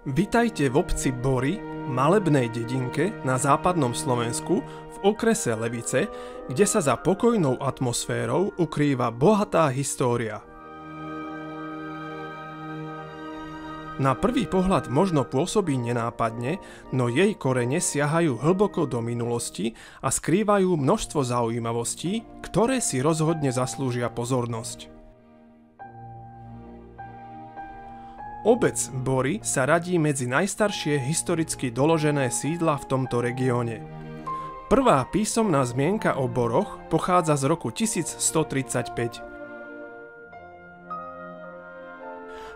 Vitajte v obci Bory, malebnej dedinke na západnom Slovensku v okrese Levice, kde sa za pokojnou atmosférou ukrýva bohatá história. Na prvý pohľad možno pôsobí nenápadne, no jej korene siahajú hlboko do minulosti a skrývajú množstvo zaujímavostí, ktoré si rozhodne zaslúžia pozornosť. Obec Bory sa radí medzi najstaršie historicky doložené sídla v tomto regióne. Prvá písomná zmienka o boroch pochádza z roku 1135.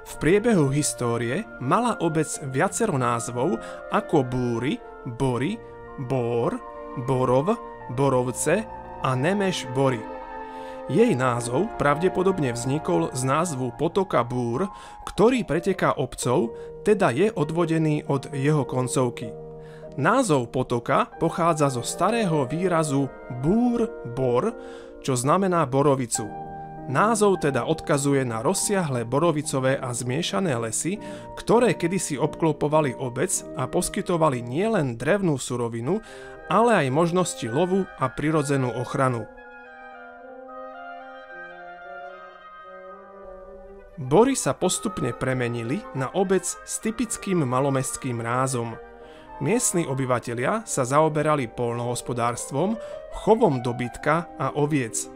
V priebehu histórie mala obec viacero názvov ako Búry, Bory, Bór, Borov, Borovce a Nemeš Bory. Jej názov pravdepodobne vznikol z názvu potoka Búr, ktorý preteká obcov, teda je odvodený od jeho koncovky. Názov potoka pochádza zo starého výrazu búr-bor, čo znamená borovicu. Názov teda odkazuje na rozsiahle borovicové a zmiešané lesy, ktoré kedysi obklopovali obec a poskytovali nielen drevnú surovinu, ale aj možnosti lovu a prirodzenú ochranu. Bory sa postupne premenili na obec s typickým malomestským rázom. Miestni obyvatelia sa zaoberali poľnohospodárstvom, chovom dobytka a oviec.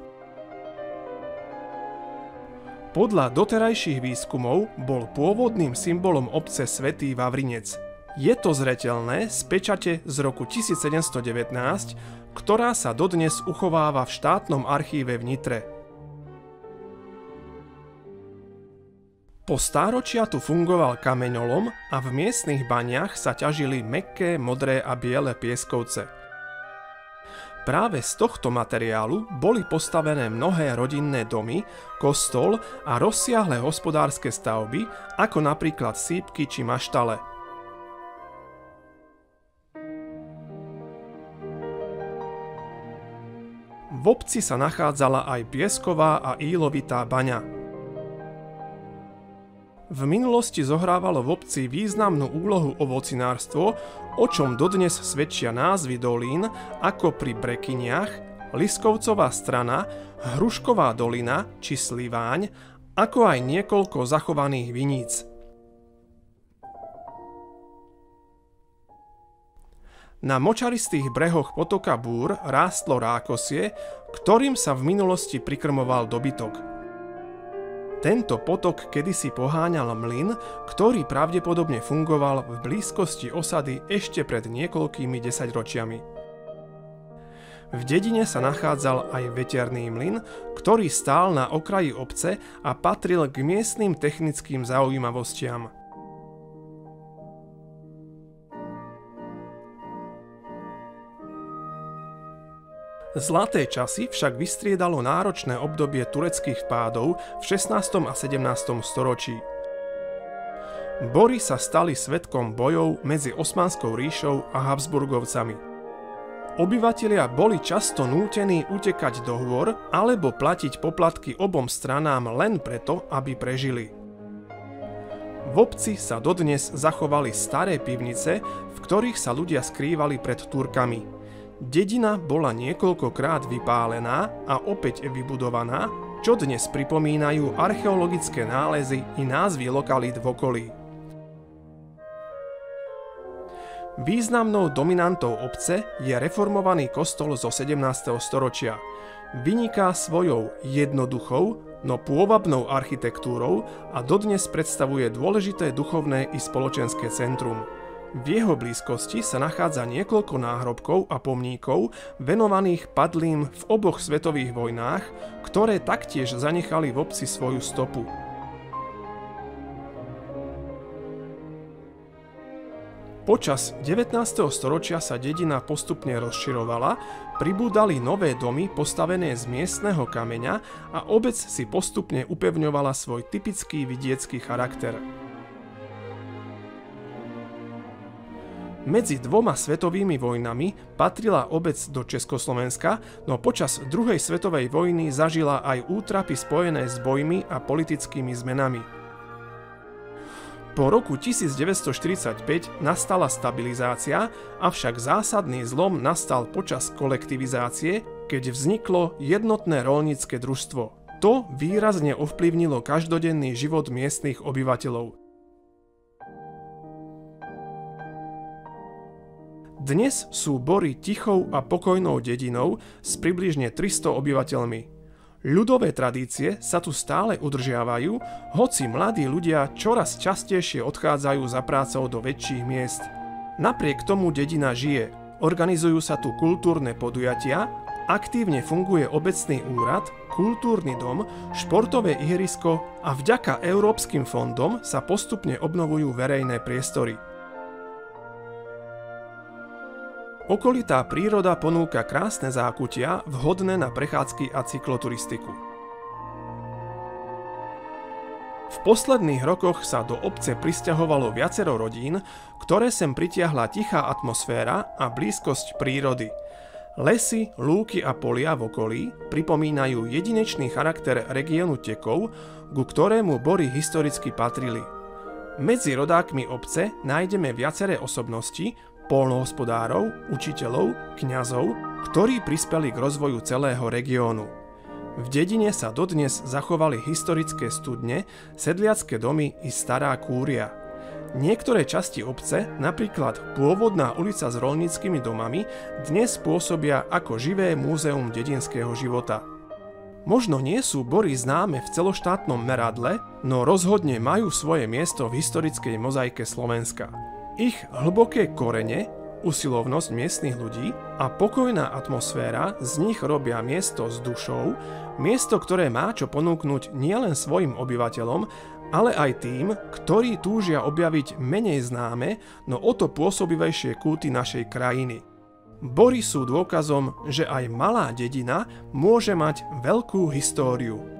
Podľa doterajších výskumov bol pôvodným symbolom obce Svätý Vavrinec. Je to zreteľné z pečate z roku 1719, ktorá sa dodnes uchováva v štátnom archíve v Nitre. Po stáročia tu fungoval kameňolom a v miestnych baniach sa ťažili mäkké, modré a biele pieskovce. Práve z tohto materiálu boli postavené mnohé rodinné domy, kostol a rozsiahle hospodárske stavby, ako napríklad sípky či maštale. V obci sa nachádzala aj piesková a ílovitá baňa. V minulosti zohrávalo v obci významnú úlohu ovocinárstvo, o čom dodnes svedčia názvy dolín ako pri Brekyniach, Liskovcová strana, Hrušková dolina či Sliváň, ako aj niekoľko zachovaných viníc. Na močaristých brehoch potoka Búr rástlo rákosie, ktorým sa v minulosti prikrmoval dobytok. Tento potok kedysi poháňal mlyn, ktorý pravdepodobne fungoval v blízkosti osady ešte pred niekoľkými desaťročiami. V dedine sa nachádzal aj veterný mlyn, ktorý stál na okraji obce a patril k miestnym technickým zaujímavostiam. Zlaté časy však vystriedalo náročné obdobie tureckých vpádov v 16. a 17. storočí. Bory sa stali svedkom bojov medzi Osmanskou ríšou a Habsburgovcami. Obyvatelia boli často nútení utekať do hôr alebo platiť poplatky obom stranám len preto, aby prežili. V obci sa dodnes zachovali staré pivnice, v ktorých sa ľudia skrývali pred Turkami. Dedina bola niekoľkokrát vypálená a opäť vybudovaná, čo dnes pripomínajú archeologické nálezy i názvy lokalít v okolí. Významnou dominantou obce je reformovaný kostol zo 17. storočia. Vyniká svojou jednoduchou, no pôvabnou architektúrou a dodnes predstavuje dôležité duchovné i spoločenské centrum. V jeho blízkosti sa nachádza niekoľko náhrobkov a pomníkov venovaných padlým v oboch svetových vojnách, ktoré taktiež zanechali v obci svoju stopu. Počas 19. storočia sa dedina postupne rozširovala, pribúdali nové domy postavené z miestneho kameňa a obec si postupne upevňovala svoj typický vidiecký charakter. Medzi dvoma svetovými vojnami patrila obec do Československa, no počas druhej svetovej vojny zažila aj útrapy spojené s bojmi a politickými zmenami. Po roku 1945 nastala stabilizácia, avšak zásadný zlom nastal počas kolektivizácie, keď vzniklo jednotné roľnícke družstvo. To výrazne ovplyvnilo každodenný život miestnych obyvateľov. Dnes sú Bory tichou a pokojnou dedinou s približne 300 obyvateľmi. Ľudové tradície sa tu stále udržiavajú, hoci mladí ľudia čoraz častejšie odchádzajú za prácou do väčších miest. Napriek tomu dedina žije, organizujú sa tu kultúrne podujatia, aktívne funguje obecný úrad, kultúrny dom, športové ihrisko a vďaka európskym fondom sa postupne obnovujú verejné priestory. Okolitá príroda ponúka krásne zákutia, vhodné na prechádzky a cykloturistiku. V posledných rokoch sa do obce prisťahovalo viacero rodín, ktoré sem pritiahla tichá atmosféra a blízkosť prírody. Lesy, lúky a polia v okolí pripomínajú jedinečný charakter regiónu Tekov, ku ktorému Bory historicky patrili. Medzi rodákmi obce nájdeme viaceré osobnosti, poľnohospodárov, učiteľov, kňazov, ktorí prispeli k rozvoju celého regiónu. V dedine sa dodnes zachovali historické studne, sedliacké domy i stará kúria. Niektoré časti obce, napríklad pôvodná ulica s roľníckymi domami, dnes pôsobia ako živé múzeum dedinského života. Možno nie sú Bory známe v celoštátnom meradle, no rozhodne majú svoje miesto v historickej mozaike Slovenska. Ich hlboké korene, usilovnosť miestnych ľudí a pokojná atmosféra z nich robia miesto s dušou, miesto, ktoré má čo ponúknuť nielen svojim obyvateľom, ale aj tým, ktorí túžia objaviť menej známe, no o to pôsobivejšie kúty našej krajiny. Bory sú dôkazom, že aj malá dedina môže mať veľkú históriu.